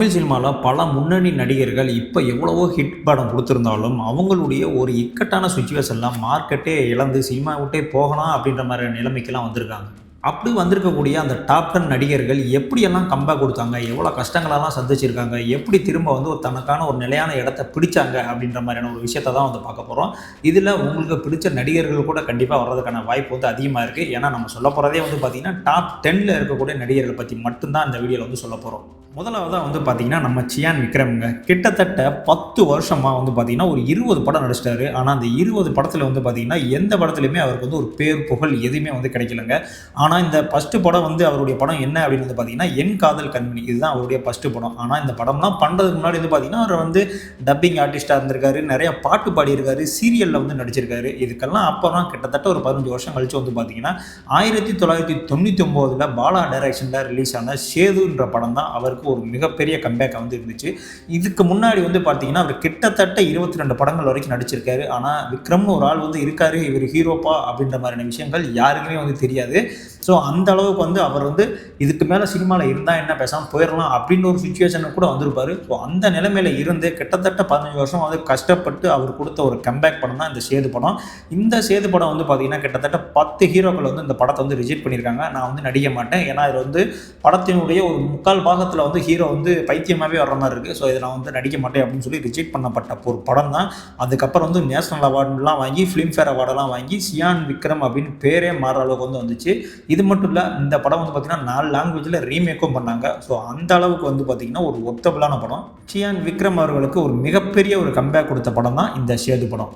தமிழ் சினிமால பல முன்னணி நடிகர்கள் இப்ப எவ்வளவோ ஹிட் படம் குடுத்திருந்தாலும், அவங்களுடைய ஒரு இக்கட்டான சிச்சுவேஷன்ல மார்க்கெட்டே இழந்து சினிமா விட்டே போகலாம் அப்படின்ற மாரி நிலைமைக்கெல்லாம் வந்திருக்காங்க. அப்படி வந்திருக்கக்கூடிய அந்த டாப் 10 நடிகர்கள் எப்படியெல்லாம் கம்பேக் குடுத்தாங்க? எவ்வளோ கஷ்டங்களெல்லாம் சந்திச்சிருக்காங்க? எப்படி திரும்ப வந்து ஒரு தனக்கான ஒரு நிலையான இடத்த பிடிச்சாங்க? அப்படின்ற மாரியான ஒரு விஷயத்த தான் வந்து பார்க்க போறோம். இதுல உங்களுக்கு பிடிச்ச நடிகர்கள் கூட கண்டிப்பா வர்றதுக்கான வாய்ப்பு வந்து அதிகமா இருக்கு. ஏன்னா நம்ம சொல்லப் போறதே வந்து பார்த்தீங்கன்னா, டாப் 10ல இருக்கக்கூடிய நடிகர்கள பத்தி மட்டும் தான் இந்த வீடியோல வந்து சொல்லப் போறோம். முதலாவதா வந்து பார்த்தீங்கன்னா, நம்ம சியான் விக்ரம்ங்க. கிட்டத்தட்ட 10 வருஷமா வந்து பார்த்தீங்கன்னா, ஒரு 20 படம் நடிச்சிட்டாரு. ஆனா, அந்த 20 படத்துல வந்து பார்த்தீங்கன்னா, எந்த படத்துலயுமே அவருக்கு வந்து ஒரு பேர், புகழ் எதுவுமே வந்து கிடைக்கலங்க. ஆனா, இந்த ஃபர்ஸ்ட் படம் வந்து அவருடைய படம் என்ன அப்படின்னு வந்து பார்த்தீங்கன்னா, என் காதல் கண்மணி. இதுதான் அவருடைய ஃபர்ஸ்ட் படம். ஆனா, இந்த படம்லாம் பண்றதுக்கு முன்னாடி வந்து பார்த்தீங்கன்னா, அவர் வந்து டப்பிங் ஆர்டிஸ்ட்டா இருந்திருக்காரு. நெறைய பாட்டு பாடியிருக்காரு. சீரியல்ல வந்து நடிச்சிருக்காரு. இதுக்கெல்லாம் அப்புறம் கிட்டத்தட்ட ஒரு 15 வருஷம் கழிச்சு வந்து பார்த்தீங்கன்னா, 1999ல பாலா டைரக்ஷன்ல ரிலீஸ் ஆன சேதுன்ற படம் தான் அவருக்கு ஒரு மிகப்பெரிய கம்பேக்கா வந்து இருந்துச்சு. இதுக்கு முன்னாடி வந்து பார்த்தீங்கன்னா, அவர் கிட்டத்தட்ட 22 படங்கள் வரைக்கும் நடிச்சிருக்காரு. ஆனா, விக்ரம்னு ஒரு ஆள் வந்து இருக்காரு. இவர் ஹீரோப்பா அப்படின்ற மாதிரியான விஷயங்கள் யாருக்குமே வந்து தெரியாது. ஸோ அந்த அளவுக்கு வந்து அவர் வந்து இதுக்கு மேல சினிமால இருந்தா என்ன பேசாம போயிரலாம் அப்படின்னு ஒரு சிச்சுவேஷனுக்கு கூட வந்திருப்பாரு. ஸோ அந்த நிலைமையில இருந்து கிட்டத்தட்ட 15 வருஷம் வந்து கஷ்டப்பட்டு அவர் கொடுத்த ஒரு கம்பேக் படம் தான் இந்த சேது படம். இந்த சேது படம் வந்து பார்த்தீங்கன்னா, கிட்டத்தட்ட 10 ஹீரோக்கள் வந்து இந்த படத்த வந்து ரிஜெக்ட் பண்ணியிருக்காங்க. நான் வந்து நடிக்க மாட்டேன். ஏன்னா இது வந்து படத்தினுடைய ஒரு 3/4 பாகத்துல வந்து ஹீரோ வந்து பைத்தியமாவே வர்ற மாரி இருக்கு. ஸோ இத நான் வந்து நடிக்க மாட்டேன் அப்படின்னு சொல்லி ரிஜெக்ட் பண்ணப்பட்ட ஒரு படம் தான். அதுக்கப்புறம் வந்து நேஷனல் அவார்டுலாம் வாங்கி, ஃபிலிம்ஃபேர் அவார்டெல்லாம் வாங்கி, சியான் விக்ரம் அப்படின்னு பேரே மாறுற அளவுக்கு வந்து வந்துச்சு. இது மட்டும் இல்ல, இந்த படம் வந்து பார்த்தீங்கன்னா 4 லாங்குவேஜ்ல ரீமேக்கும் பண்ணாங்க. ஸோ அந்த அளவுக்கு வந்து பார்த்தீங்கன்னா, ஒரு ஒர்த்தபிளான படம். சியான் விக்ரம் அவர்களுக்கு ஒரு மிகப்பெரிய ஒரு கம்பேக் கொடுத்த படம் தான் இந்த சேது படம்.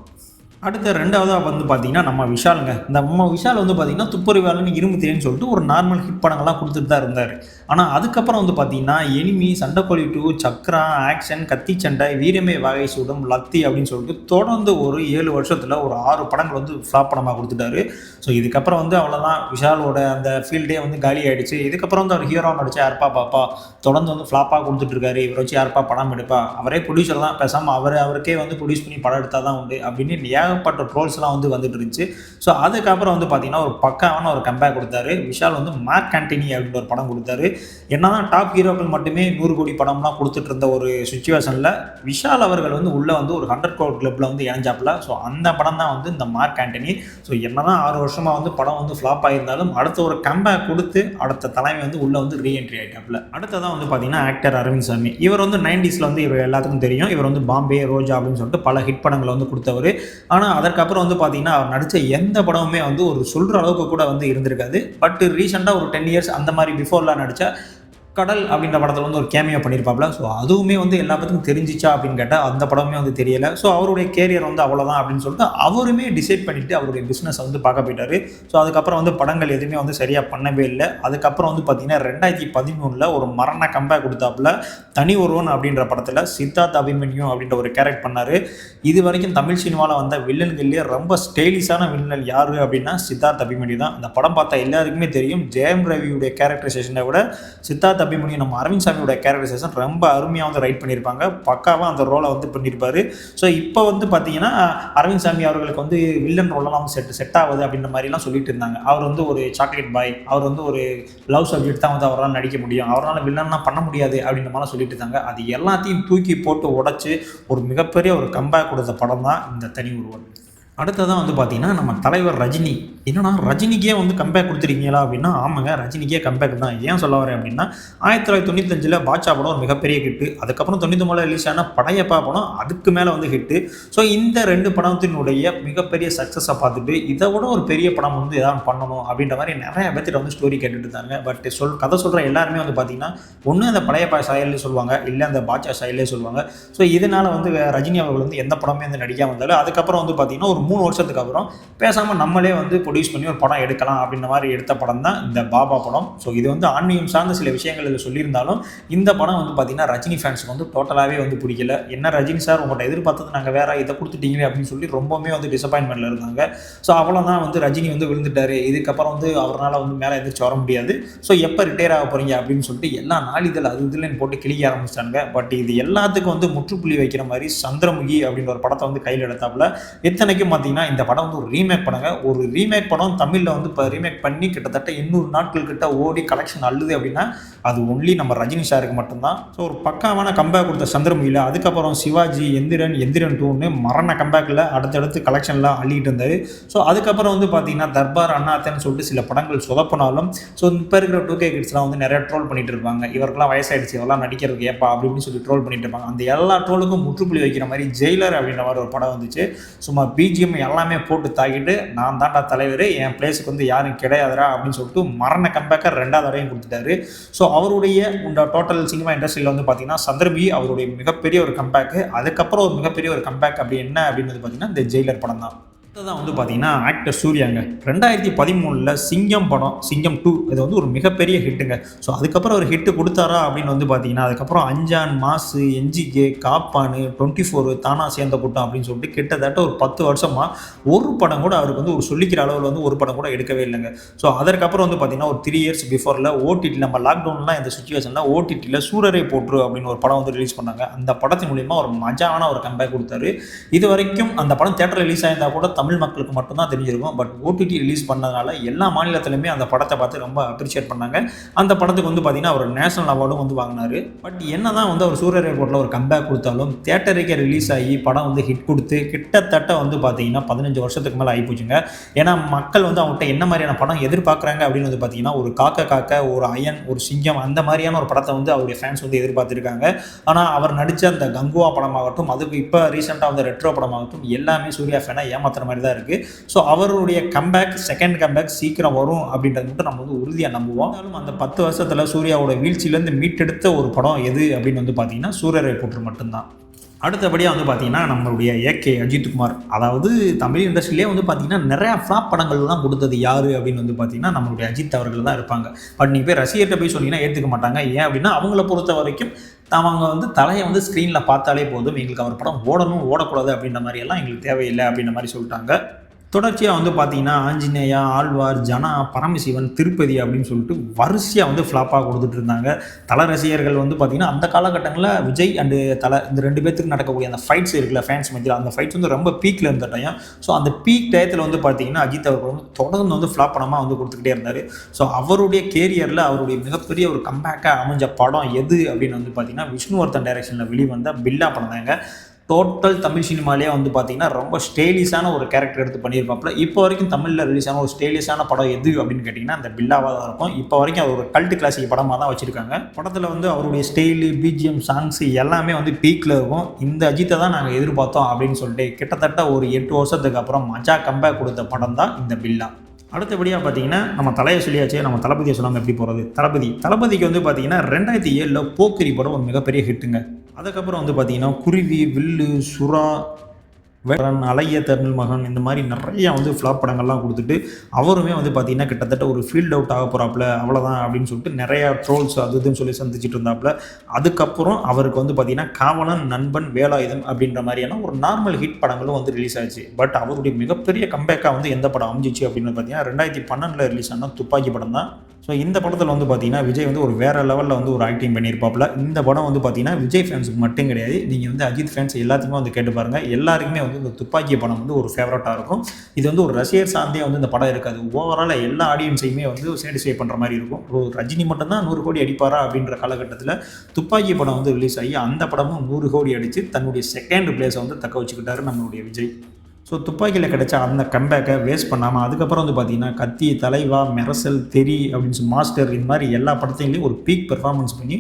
அடுத்த 2வதா வந்து பார்த்தீங்கன்னா, நம்ம விஷாலுங்க. நம்ம விஷால் வந்து பார்த்தீங்கன்னா, துப்பறிவாளன், இரும்பு திரைன்னு சொல்லிட்டு ஒரு நார்மல் ஹிட் படங்கள்லாம் குடுத்துட்டு தான் இருந்தாரு. ஆனா, அதுக்கப்புறம் வந்து பார்த்தீங்கன்னா, எனிமி, சண்டைக்கோழி 2, சக்ரா, ஆக்ஷன், கத்தி சண்டை, வீரமே வாகை சூடும், லத்தி அப்படின்னு சொல்லிட்டு தொடர்ந்து ஒரு 7 வருஷத்துல ஒரு 6 படங்கள் வந்து ஃப்ளாப் படமா குடுத்துட்டாரு. ஸோ இதுக்கப்புறம் வந்து அவ்வளோதான், விஷாலோட அந்த ஃபீல்டே வந்து காலி ஆயிடுச்சு. இதுக்கப்புறம் வந்து அவர் ஹீரோவா நடிச்சா யாருப்பா பாப்பா? தொடர்ந்து வந்து ஃப்ளாப்பா குடுத்துட்டு இருக்காரு. இவர வச்சு யாருப்பா படம் எடுப்பா? அவரே ப்ரொடியூசர் தான். பேசாம அவருக்கே வந்து ப்ரொடியூஸ் பண்ணி படம் எடுத்தா தான் உண்டு அப்படின்னு ஏகப்பட்ட ட்ரோல்ஸ்லாம் வந்து வந்துட்டு இருந்துச்சு. ஸோ அதுக்கப்புறம் வந்து பார்த்தீங்கன்னா, ஒரு பக்காவான ஒரு கம்பேக் கொடுத்தாரு. விஷால் வந்து மார்க் ஆண்டனி அப்படின்ற ஒரு படம் கொடுத்தாரு. என்னதான் டாப் ஹீரோக்கள் மட்டுமே 100 கோடி படம்லாம் கொடுத்துட்டு இருந்த ஒரு சிச்சுவேஷன்ல, விஷால் அவர்கள் வந்து உள்ள வந்து ஒரு 100 கோடி கிளப்ல வந்து இணைஞ்சாப்புல. ஸோ அந்த படம் தான் வந்து இந்த மார்க் ஆண்டனி. ஸோ என்னதான் 6 வருஷமா வந்து படம் வந்து ஃப்ளாப் ஆயிருந்தாலும், அடுத்த ஒரு கம்பேக் கொடுத்து அடுத்த தலைமை வந்து உள்ள வந்து ரீஎன்ட்ரி ஆயிட்டாப்புல. அடுத்ததான் வந்து பார்த்தீங்கன்னா, ஆக்டர் அரவிந்த் சாமி. இவர் வந்து 90ஸ்ல வந்து இவர் எல்லாத்துக்கும் தெரியும். இவர் வந்து பாம்பே, ரோஜா அப்படின்னு சொல்லிட்டு பல ஹிட் படங்களை வந்து கொடுத்தவர். ஆனா அதற்கப்புறம் வந்து பார்த்தீங்கன்னா, அவர் நடிச்ச எந்த படமுமே வந்து ஒரு சொல்ற அளவுக்கு கூட வந்து இருந்திருக்காது. பட் ரீசெண்டா ஒரு 10 இயர்ஸ் அந்த மாரி பிஃபோர்லாம் நடிச்ச கடல் அப்படின்ற படத்துல வந்து ஒரு கேமியோ பண்ணியிருப்பாப்ல. ஸோ அதுவுமே வந்து எல்லா பேத்துக்கும் தெரிஞ்சிச்சா அப்படின்னு கேட்டா, அந்த படமுமே வந்து தெரியல. ஸோ அவருடைய கேரியர் வந்து அவ்வளோதான் அப்படின்னு சொல்லிட்டு அவருமே டிசைட் பண்ணிட்டு அவருடைய பிஸ்னஸை வந்து பார்க்க போயிட்டாரு. ஸோ அதுக்கப்புறம் வந்து படங்கள் எதுவுமே வந்து சரியா பண்ணவே இல்லை. அதுக்கப்புறம் வந்து பார்த்தீங்கன்னா 2013ல ஒரு மரண கம்பேக் கொடுத்தாப்புல. தனி ஒருவன் அப்படின்ற படத்துல சித்தார்த் அபிமன்யு அப்படின்ற ஒரு கேரக்டர் பண்ணாரு. இது வரைக்கும் தமிழ் சினிமாவில் வந்த வில்லன்கள்லேயே ரொம்ப ஸ்டைலிஷான வில்லன் யாரு அப்படின்னா சித்தார்த் அபிமன்யு தான். அந்த படம் பார்த்தா எல்லாருக்குமே தெரியும். ஜெயம் ரவியுடைய கேரக்டரைசேஷனை விட சித்தார்த் அபிமன்யு நம்ம அரவிந்த் சாமியோட கேரக்டரைசேஷன் ரொம்ப அருமையாக வந்து ரைட் பண்ணியிருப்பாங்க. பக்காவாக அந்த ரோலை வந்து பண்ணியிருப்பாரு. ஸோ இப்போ வந்து பார்த்தீங்கன்னா, அரவிந்த் சாமி அவர்களுக்கு வந்து வில்லன் ரோலெல்லாம் செட் ஆகுது அப்படின்ற மாதிரிலாம் சொல்லிட்டு இருந்தாங்க. அவர் வந்து ஒரு சாக்லேட் பாய், அவர் வந்து ஒரு லவ் சப்ஜெக்ட் தான் வந்து அவரால் நடிக்க முடியும், அவரால் வில்லன்லாம் பண்ண முடியாது அப்படின்ற மாதிரிலாம் சொல்லிட்டு இருந்தாங்க. அது எல்லாத்தையும் தூக்கி போட்டு உடைச்சு ஒரு மிகப்பெரிய ஒரு கம்பேக் கொடுத்த படம் தான் இந்த தனி ஒருவன். அடுத்ததான் வந்து பார்த்தீங்கன்னா, நம்ம தலைவர் ரஜினி. என்னன்னா ரஜினிக்கே வந்து கம்பேக் குடுத்துருக்கீங்களா அப்படின்னா, ஆமாங்க, ரஜினிக்கே கம்பேக் தான். ஏன் சொல்ல வரேன் அப்படின்னா, 1995ல பாட்ஷா படம் ஒரு மிகப்பெரிய ஹிட்டு. அதுக்கப்புறம் 99ல ரிலீஸ் ஆன படையப்பா படம் அதுக்கு மேலே வந்து ஹிட்டு. ஸோ இந்த 2 படத்தினுடைய மிகப்பெரிய சக்ஸஸை பார்த்துட்டு, இதை விட ஒரு பெரிய படம் வந்து எதாவது பண்ணணும் அப்படின்ற மாதிரி நிறைய பேர்த்திட்ட வந்து ஸ்டோரி கேட்டுட்டு இருந்தாங்க. பட் கதை சொல்கிற எல்லாருமே வந்து பார்த்தீங்கன்னா, ஒன்று அந்த படையப்பா ஸ்டைல்லே சொல்லுவாங்க, இல்லை அந்த பாட்ஷா ஸ்டைல்லே சொல்லுவாங்க. ஸோ இதனால் வந்து ரஜினி அவர்கள் வந்து எந்த படமே வந்து நடிக்காம இருந்தாலும், அதுக்கப்புறம் வந்து பார்த்தீங்கன்னா ஒரு 3 வருஷத்துக்கு அப்புறம் பேசாமல் நம்மளே வந்து ப்ரொடியூஸ் பண்ணி ஒரு படம் எடுக்கலாம் அப்படின்ற மாதிரி எடுத்த படம் தான் இந்த பாபா படம். ஸோ இது வந்து ஆன்மீகம் சார்ந்த சில விஷயங்கள் இதில் சொல்லியிருந்தாலும், இந்த படம் வந்து பார்த்தீங்கன்னா ரஜினி ஃபேன்ஸுக்கு வந்து டோட்டலாகவே வந்து பிடிக்கல. என்ன ரஜினி சார், உங்கள்கிட்ட எதிர்பார்த்தது நாங்கள் வேற, இதை கொடுத்துட்டீங்களே அப்படின்னு சொல்லி ரொம்பவுமே வந்து டிசப்பாயின்மெண்ட்டில் இருந்தாங்க. ஸோ அவ்வளோதான், வந்து ரஜினி வந்து விழுந்துட்டாரு. இதுக்கப்புறம் வந்து அவரால் வந்து மேலே எந்திரிச்சு வர முடியாது. ஸோ எப்போ ரிட்டையர் ஆக போகிறீங்க அப்படின்னு சொல்லிட்டு எல்லா நாளிதழ் அது இதுலன்னு போட்டு கிளிக்க ஆரம்பிச்சிட்டாங்க. பட் இது எல்லாத்துக்கும் வந்து முற்றுப்புள்ளி வைக்கிற மாதிரி சந்திரமுகி அப்படின்ற ஒரு படத்தை வந்து கையில் எடுத்தாப்புல. இத்தனைக்கும் பார்த்தீங்கன்னா இந்த படம் வந்து ஒரு ரீமேக் படங்க. ஒரு ரீமேக் படம் தமிழில் வந்து இப்போ ரீமேக் பண்ணி கிட்டத்தட்ட 800 நாட்கள் கிட்ட ஓடி கலெக்ஷன் அள்ளுது அப்படின்னா அது ஒன்லி நம்ம ரஜினி சாருக்கு மட்டும்தான். ஸோ ஒரு பக்காவான கம்பேக் கொடுத்த சந்திரமுகியில் அதுக்கப்புறம் சிவாஜி, எந்திரன் 2ன்னு மரண கம்பேக்கில் அடுத்தடுத்து கலெக்ஷன்லாம் அள்ளிட்டு இருந்தார். ஸோ அதுக்கப்புறம் வந்து பார்த்தீங்கன்னா தர்பார், அண்ணாத்தன்னு சொல்லிட்டு சில படங்கள் சொதப்பினாலும் ஸோ இப்போ இருக்கிற 2K கிட்ஸ்லாம் வந்து நிறைய ட்ரோல் பண்ணிட்டு இருப்பாங்க. இவருக்கெல்லாம் வயசாயிடுச்சு, இவரெல்லாம் நடிக்கிறதுக்கு ஏப்பா அப்படின்னு சொல்லி ட்ரோல் பண்ணிட்டு இருப்பாங்க. அந்த எல்லா ட்ரோலுக்கும் முற்றுப்புள்ளி வைக்கிற மாதிரி ஜெயிலர் அப்படின்ற மாதிரி ஒரு படம் வந்துச்சு. சும்மா பிஜிஎம் எல்லாமே போட்டு தாக்கிட்டு நான் தாண்டா தலைவர், என் பிளேஸுக்கு வந்து யாரும் கிடையாதுரா அப்படின்னு சொல்லிட்டு மரண கம்பேக்கை 2வது தடவையும் கொடுத்துட்டாரு. ஸோ அவருடைய இந்த டோட்டல் சினிமா இண்டஸ்ட்ரியில் வந்து பார்த்தீங்கன்னா சந்திரமுகி அவருடைய மிகப்பெரிய ஒரு கம்பேக்கு. அதுக்கப்புறம் ஒரு மிகப்பெரிய ஒரு கம்பேக் அப்படி என்ன அப்படின்னு பார்த்தீங்கன்னா இந்த ஜெயிலர் படம் தான். தான் வந்து பார்த்தீங்கன்னா ஆக்டர் சூர்யாங்க 2013 சிங்கம் படம், சிங்கம் 2 இது வந்து ஒரு மிகப்பெரிய ஹிட்டுங்க. ஸோ அதுக்கப்புறம் ஒரு ஹிட்டு கொடுத்தாரா அப்படின்னு வந்து பார்த்தீங்கன்னா அதுக்கப்புறம் அஞ்சான், மாசு, என்ஜிகே, காப்பானு, 24, தானா சேர்ந்த கூட்டம் அப்படின்னு சொல்லிட்டு கிட்டத்தட்ட ஒரு 10 வருஷமாக ஒரு படம் கூட அவருக்கு வந்து ஒரு சொல்லிக்கிற அளவில் வந்து ஒரு படம் கூட எடுக்கவே இல்லைங்க. ஸோ அதற்கப்புறம் வந்து பார்த்தீங்கன்னா ஒரு 3 இயர்ஸ் பிஃபோரில் ஓடிடி நம்ம லாக்டவுன்லாம் இந்த சுச்சுவேஷனில் ஓடிடியில் சூரரை போற்று அப்படின்னு ஒரு படம் வந்து ரிலீஸ் பண்ணாங்க. அந்த படத்தின் மூலிமா ஒரு மஜாவான ஒரு கம்பேக் கொடுத்தாரு. இது வரைக்கும் அந்த படம் தியேட்டர் ரிலீஸ் ஆயிருந்தால் கூட தமிழ் மக்களுக்கு மட்டும்தான் தெரிஞ்சிருக்கும். பட் ஓடிடி ரிலீஸ் பண்ணதுனால எல்லா மாநிலத்திலுமே அந்த படத்தை பார்த்து ரொம்ப அப்ரிஷியேட் பண்ணாங்க. அந்த படத்துக்கு வந்து பார்த்தீங்கன்னா அவர் நேஷனல் அவார்டும் வந்து வாங்கினார். பட் என்னதான் வந்து அவர் சூரரை போட்டில் ஒரு கம்பேக் கொடுத்தாலும் தியேட்டருக்கே ரிலீஸ் ஆகி படம் வந்து ஹிட் கொடுத்து கிட்டத்தட்ட வந்து பார்த்தீங்கன்னா 15 வருஷத்துக்கு மேலே ஆகிப்போச்சுங்க. ஏன்னா மக்கள் வந்து அவங்ககிட்ட என்ன மாதிரியான படம் எதிர்பார்க்குறாங்க அப்படின்னு வந்து பார்த்தீங்கன்னா ஒரு காக்க, ஒரு அயன், ஒரு சிங்கம் அந்த மாதிரியான ஒரு படத்தை வந்து அவருடைய ஃபேன்ஸ் வந்து எதிர்பார்த்துருக்காங்க. ஆனால் அவர் நடித்த அந்த கங்குவா படமாகட்டும், அதுக்கு இப்போ ரீசெண்டாக வந்து ரெட்ரோ படமாகட்டும் எல்லாமே சூர்யா ஃபேனை ஏமாத்துற மாதிரி தான் இருக்குது. ஸோ அவருடைய கம்பேக், செகண்ட் கம்பேக் சீக்கிரம் வரும் அப்படின்றது மட்டும் நம்ம வந்து உறுதியாக நம்புவோம். அந்த 10 வருஷத்தில் சூர்யாவோட வீழ்ச்சியிலேருந்து மீட்டெடுத்த ஒரு படம் எது அப்படின்னு வந்து பார்த்தீங்கன்னா சூரரை போற்று மட்டும்தான். அடுத்தபடியாக வந்து பார்த்தீங்கன்னா நம்மளுடைய ஏகே அஜித்குமார், அதாவது தமிழ் இண்டஸ்ட்ரியிலே வந்து பார்த்தீங்கன்னா நிறையா ஃப்ளாப் படங்கள்லாம் கொடுத்தது யார் அப்படின்னு வந்து பார்த்தீங்கன்னா நம்மளுடைய அஜித் அவர்கள் தான் இருப்பாங்க. பட் நீங்கள் போய் ரசிகர்கிட்ட போய் சொன்னீங்கன்னா ஏற்றுக்க மாட்டாங்க. ஏன் அப்படின்னா அவங்கள பொறுத்த வரைக்கும் அவங்க வந்து தலையை வந்து ஸ்க்ரீனில் பார்த்தாலே போதும், எங்களுக்கு அவர் படம் ஓடணும் ஓடக்கூடாது அப்படின்ற மாதிரியெல்லாம் எங்களுக்கு தேவையில்லை அப்படின்ற மாதிரி சொல்லிட்டாங்க. தொடர்ச்சியாக வந்து பார்த்தீங்கன்னா ஆஞ்சநேயா, ஆழ்வார், ஜனா, பரமசிவன், திருப்பதி அப்படின்னு சொல்லிட்டு வரிசையாக வந்து ஃப்ளாப்பாக கொடுத்துட்டு இருந்தாங்க. தலை ரசிகர்கள் வந்து பார்த்தீங்கன்னா அந்த காலகட்டங்களில் விஜய் அண்டு தலை இந்த 2 பேர்த்துக்கு நடக்கக்கூடிய அந்த ஃபைட்ஸ் இருக்குல்ல ஃபேன்ஸ் மத்தியில், அந்த ஃபைட்ஸ் வந்து ரொம்ப பீக்கில் இருந்த டைம். ஸோ அந்த பீக் டயத்தில் வந்து பார்த்தீங்கன்னா அஜித் அவர்கள் வந்து தொடர்ந்து வந்து ஃப்ளாப் படமாக வந்து கொடுத்துக்கிட்டே இருந்தார். ஸோ அவருடைய கேரியரில் அவருடைய மிகப்பெரிய ஒரு கம்பேக்காக அமைஞ்ச படம் எது அப்படின்னு வந்து பார்த்தீங்கன்னா விஷ்ணுவர்தன் டைரக்ஷனில் வெளிவந்த பில்லா படம் தாங்க. டோட்டல் தமிழ் சினிமாலே வந்து பார்த்தீங்கன்னா ரொம்ப ஸ்டைலிஷான ஒரு கேரக்டர் எடுத்து பண்ணியிருப்பாப்புல. இப்போ வரைக்கும் தமிழில் ரிலீஸ் ஆன ஒரு ஸ்டைலிஷான படம் எது அப்படின்னு கேட்டிங்கன்னா அந்த பில்லாவாக தான் இருக்கும். இப்போ வரைக்கும் அது ஒரு கல்ட் கிளாசிக் படமாக தான் வச்சுருக்காங்க. படத்தில் வந்து அவருடைய ஸ்டைலு, பிஜிஎம், சாங்ஸ் எல்லாமே வந்து பீக்கில் இருக்கும். இந்த அஜித்தை தான் நாங்கள் எதிர்பார்த்தோம் அப்படின்னு சொல்லிட்டு கிட்டத்தட்ட ஒரு 8 வருஷத்துக்கு அப்புறம் மஜா கம்பேக் கொடுத்த படம் தான் இந்த பில்லா. அடுத்தபடியாக பார்த்தீங்கன்னா நம்ம தலையை சொல்லியாச்சு, நம்ம தளபதியை சொல்லாமல் எப்படி போகிறது. தளபதிக்கு வந்து பார்த்தீங்கன்னா 2007 போக்கிரி படம் ஒரு மிகப்பெரிய ஹிட்டுங்க. அதுக்கப்புறம் வந்து பார்த்தீங்கன்னா குருவி, வில்லு, சுறா, வேடன், அழகிய தமிழ் மகன் இந்த மாதிரி நிறையா வந்து ஃப்ளாப் படங்கள்லாம் கொடுத்துட்டு அவருமே வந்து பார்த்தீங்கன்னா கிட்டத்தட்ட ஒரு ஃபீல்ட் அவுட் ஆக போகிறாப்புல, அவ்வளோதான் அப்படின்னு சொல்லிட்டு நிறையா ட்ரோல்ஸ் அது இதுன்னு சொல்லி சந்திச்சுட்டு இருந்தாப்புல. அதுக்கப்புறம் அவருக்கு வந்து பார்த்தீங்கன்னா காவலன், நண்பன், வேலாயுதம் அப்படின்ற மாதிரியான ஒரு நார்மல் ஹிட் படங்களும் வந்து ரிலீஸ் ஆச்சு. பட் அவருடைய மிகப்பெரிய கம்பேக்காக வந்து எந்த படம் அமைஞ்சிச்சு அப்படின்னு பார்த்தீங்கன்னா 2012 ரிலீஸ் ஆன துப்பாக்கி படம் தான். ஸோ இந்த படத்தில் வந்து பார்த்தீங்கன்னா விஜய் வந்து ஒரு வேறு லெவலில் வந்து ஒரு ஆக்டிங் பண்ணியிருப்பாப்புல. இந்த படம் வந்து பார்த்தீங்கன்னா விஜய் ஃபேன்ஸுக்கு மட்டும் கிடையாது, நீங்கள் வந்து அஜித் ஃபேன்ஸ் எல்லாத்துக்குமே வந்து கேட்டு பாருங்கள். எல்லாருக்குமே வந்து இந்த துப்பாக்கி படம் வந்து ஒரு ஃபேவரட்டாக இருக்கும். இது வந்து ஒரு ரசிகர் சார்ந்தே வந்து இந்த படம் இருக்காது. ஓவராலாக எல்லா ஆடியன்ஸையுமே வந்து சாட்டிஸ்ஃபை பண்ணுற மாதிரி இருக்கும். ஒரு ரஜினி மட்டும்தான் 100 கோடி அடிப்பாரா அப்படின்ற காலகட்டத்தில் துப்பாக்கி படம் வந்து ரிலீஸ் ஆகி அந்த படமும் 100 கோடி அடித்து தன்னுடைய செகண்ட் பிளேஸை வந்து தக்க வச்சுக்கிட்டாரு நம்மளுடைய விஜய். ஸோ துப்பாக்கியில் கிடைச்ச அந்த கம்பேக்கை வேஸ்ட் பண்ணாமல் அதுக்கப்புறம் வந்து பார்த்தீங்கன்னா கத்தி, தலைவா, மெரசல், தெரி அப்படின்னு சொல்லி மாஸ்டர் இந்த மாதிரி எல்லா படத்தையும் ஒரு பீக் பெர்ஃபார்மன்ஸ் பண்ணி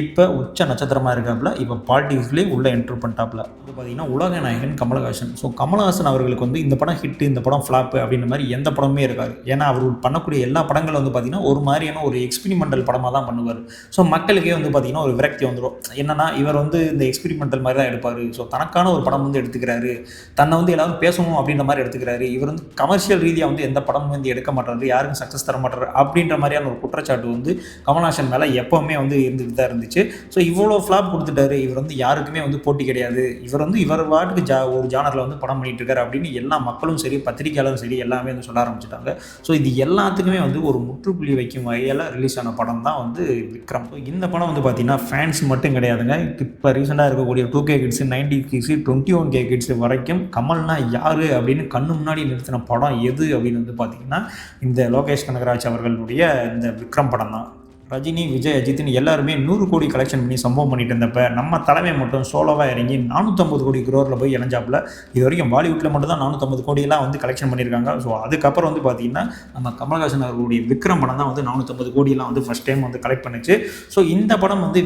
இப்போ உச்ச நட்சத்திரமாக இருக்காப்புல. இப்போ பாலிடிக்ஸ்லேயே உள்ளே என்ட்ரு பண்ணிட்டாப்புல. அது பார்த்தீங்கன்னா உலக நாயகன் கமலஹாசன். ஸோ கமலஹாசன் அவர்களுக்கு வந்து இந்த படம் ஹிட்டு, இந்த படம் ஃப்ளாப்பு அப்படின்ற மாதிரி எந்த படமே இருக்காது. ஏன்னா அவர் பண்ணக்கூடிய எல்லா படங்களும் வந்து பார்த்தீங்கன்னா ஒரு மாதிரியான ஒரு எக்ஸ்பெரிமெண்டல் படமாக தான் பண்ணுவார். ஸோ மக்களுக்கே வந்து பார்த்தீங்கன்னா ஒரு விரக்தி வந்துடும். என்னன்னா இவர் வந்து இந்த எக்ஸ்பெரிமெண்டல் மாதிரி தான் எடுப்பார். ஸோ தனக்கான ஒரு படம் வந்து எடுத்துக்கிறாரு, தன்னை வந்து எல்லாரும் பேசணும் அப்படின்ற மாதிரி எடுத்துக்கிறாரு. இவர் வந்து கமர்ஷியல் ரீதியாக வந்து எந்த படமும் வந்து எடுக்க மாட்டாரு, யாருக்கும் சக்ஸஸ் தர மாட்டாரு அப்படின்ற மாதிரியான ஒரு குற்றச்சாட்டு வந்து கமல்ஹாசன் மேலே எப்போவுமே வந்து இருந்துகிட்டு தான் இருந்துச்சு. ஸோ இவ்வளோ ஃப்ளாப் கொடுத்துட்டாரு, இவர் வந்து யாருக்குமே வந்து போட்டி கிடையாது, இவர் வந்து இவர் வாட்டுக்கு ஒரு ஜானரில் வந்து படம் பண்ணிட்டு இருக்காரு அப்படின்னு எல்லா மக்களும் சரி, பத்திரிகையாளரும் சரி எல்லாமே வந்து சொல்ல ஆரம்பிச்சிட்டாங்க. ஸோ இது எல்லாத்துக்குமே வந்து ஒரு முற்றுப்புள்ளி வைக்கும் வகையில் ரிலீஸ் ஆன படம் தான் வந்து விக்ரம். இந்த படம் வந்து பார்த்தீங்கன்னா ஃபேன்ஸ் மட்டும் கிடையாதுங்க. இப்போ ரீசெண்டாக இருக்கக்கூடிய 2K kids, 90 kids, 21K kids வரைக்கும் கமல்னா யார் அப்படின்னு கண்ணு முன்னாடி நிறுத்தின படம் எது அப்படின்னு வந்து பார்த்திங்கன்னா இந்த லோகேஷ் கனகராஜ் அவர்களுடைய இந்த விக்ரம் படம் தான். ரஜினி, விஜய், அஜித்னு எல்லாருமே 100 கோடி கலெக்ஷன் பண்ணி சம்பவம் பண்ணிட்டு இருந்தப்ப நம்ம தலைமை மட்டும் சோலோவாக இறங்கி 450 கோடி குரோரில் போய் இணைஞ்சாப்புல. இது வரைக்கும் பாலிவுட்டில் மட்டும் தான் 450 கோடியெல்லாம் வந்து கலெக்ஷன் பண்ணியிருக்காங்க. ஸோ அதுக்கப்புறம் வந்து பார்த்திங்கன்னா நம்ம கமல்ஹாசன் அவர்களுடைய விக்ரம் படம் தான் வந்து 450 கோடியெல்லாம் வந்து ஃபஸ்ட் டைம் வந்து கலெக்ட் பண்ணிச்சு. ஸோ இந்த படம் வந்து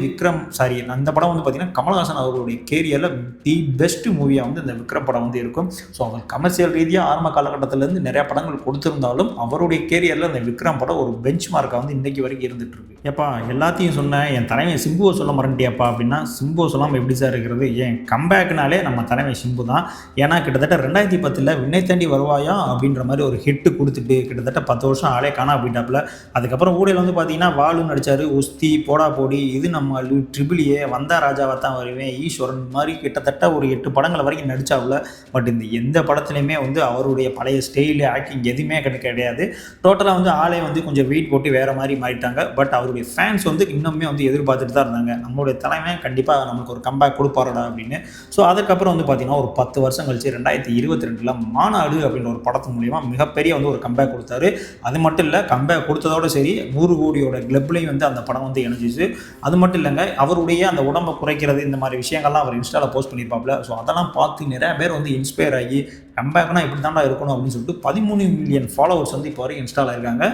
அந்த படம் வந்து பார்த்திங்கன்னா கமல்ஹாசன் அவர்களுடைய கேரியரில் தி பெஸ்ட் மூவியாக வந்து இந்த விக்ரம் படம் வந்து இருக்கும். ஸோ அவர் கமர்ஷியல் ரீதியாக ஆரம்ப காலகட்டத்திலேருந்து நிறையா படங்கள் கொடுத்துருந்தாலும் அவருடைய கேரியரில் அந்த விக்ரம் படம் ஒரு பெஞ்ச் மார்க்காக வந்து இன்றைக்கு வரைக்கும் இருந்துகிட்டு இருக்கு. ஏப்பா எல்லாத்தையும் சொன்னேன், என் தலைமை சிம்புவை சொல்ல மறந்துட்டியாப்பா அப்படின்னா, சிம்புவை சொல்லாமல் எப்படி சார் இருக்கிறது? ஏன் கம்பேக்னாலே நம்ம தலைமை சிம்பு தான். ஏன்னா கிட்டத்தட்ட 2010 விண்ணை தாண்டி வருவாயா அப்படின்ற மாதிரி ஒரு ஹிட்டு கொடுத்துட்டு கிட்டத்தட்ட 10 வருஷம் ஆளே காணா போயிட்டாப்புல. அதுக்கப்புறம் ஊடையில் வந்து பார்த்தீங்கன்னா வாலு நடித்தார், உஸ்தி, போடா போடி, இது நம்ம ட்ரிபிளியே, வந்தா ராஜாவை தான் வருவேன், ஈஸ்வரன் மாதிரி கிட்டத்தட்ட ஒரு 8 படங்கள் வரைக்கும் நடித்தாப்புல. பட் இந்த எந்த படத்துலையுமே வந்து அவருடைய பழைய ஸ்டைலு, ஆக்டிங் எதுவுமே கிடையாது. டோட்டலாக வந்து ஆளே வந்து கொஞ்சம் வெயிட் போட்டு வேறு மாதிரி மாறிட்டாங்க. பட் அவருடைய ஃபேன்ஸ் வந்து இன்னுமே வந்து எதிர்பார்த்துட்டு தான் இருந்தாங்க, நம்மளுடைய தலைமை கண்டிப்பாக நமக்கு ஒரு கம்பேக் கொடுப்பாருடா அப்படின்னு. ஸோ அதுக்கப்புறம் வந்து பார்த்திங்கன்னா ஒரு 10 வருஷம் கழிச்சு 2022 மாநாடு அப்படின்ற ஒரு படத்து மூலிமா மிகப்பெரிய வந்து ஒரு கம்பேக் கொடுத்தாரு. அது மட்டும் இல்லை, கம்பேக் கொடுத்ததோடு சரி 100 கோடியோட கிளப்லையும் வந்து அந்த படம் வந்து இணைஞ்சிச்சு. அது மட்டும் இல்லைங்க, அவருடைய அந்த உடம்பை குறைக்கிறது இந்த மாதிரி விஷயங்கள்லாம் அவர் இன்ஸ்டாவில் போஸ்ட் பண்ணியிருப்பாப்புல. ஸோ அதெல்லாம் பார்த்து நிறைய பேர் வந்து இன்ஸ்பயர் ஆகி கம்பேக்னா இப்படி தாண்டா இருக்கணும் அப்படின்னு சொல்லிட்டு 13 மில்லியன் ஃபாலோவர்ஸ் வந்து இப்போ வரைக்கும் இன்ஸ்டாவில் இருக்காங்க.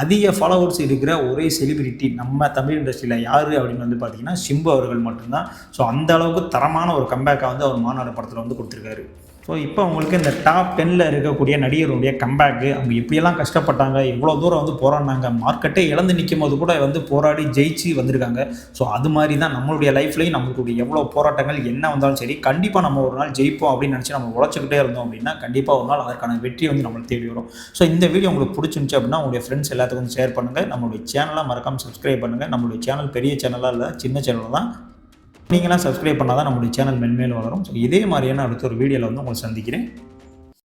அதிக ஃபாலோவர்ஸ் இருக்கிற ஒரே செலிபிரிட்டி நம்ம தமிழ் இண்டஸ்ட்ரியில் யார் அப்படின்னு வந்து பார்த்திங்கன்னா சிம்பு அவர்கள் மட்டும்தான். ஸோ அந்த அளவுக்கு தரமான ஒரு கம்பேக்கை வந்து அவர் மாநாடு படத்தில் வந்து கொடுத்துருக்காரு. ஸோ இப்போ உங்களுக்கு இந்த டாப் 10ல் இருக்கக்கூடிய நடிகருடைய கம்பேக்கு, அவங்க எப்படியெல்லாம் கஷ்டப்பட்டாங்க, இவ்வளோ தூரம் வந்து போராடினாங்க, மார்க்கெட்டே இழந்து நிற்கும் போது கூட வந்து போராடி ஜெயிச்சு வந்திருக்காங்க. ஸோ அது மாதிரி தான் நம்மளுடைய லைஃப்லையும் நம்மளுடைய எவ்வளோ போராட்டங்கள் என்ன வந்தாலும் சரி, கண்டிப்பாக நம்ம ஒரு நாள் ஜெயிப்போம் அப்படின்னு நினச்சி நம்ம உழைச்சிக்கிட்டே இருந்தோம் அப்படின்னா கண்டிப்பாக ஒரு நாள் அதற்கான வெற்றி வந்து நம்மளுக்கு தேடி வரும். ஸோ இந்த வீடியோ உங்களுக்கு பிடிச்சிருந்துச்சு அப்படின்னா உங்களுடைய ஃப்ரெண்ட்ஸ் எல்லாத்துக்கும் வந்து ஷேர் பண்ணுங்கள். நம்மளுடைய சேனலை மறக்காமல் சப்ஸ்கிரைப் பண்ணுங்கள். நம்மளுடைய சேனல் பெரிய சேனலாக இல்லை, சின்ன சேனல் தான். நீங்களாம் சப்ஸ்கிரைப் பண்ணால் தான் நம்மளுடைய சேனல் மென்மேலும் வளரும். ஸோ இதே மாதிரியான அடுத்த ஒரு வீடியோவில் வந்து உங்களை சந்திக்கிறேன்.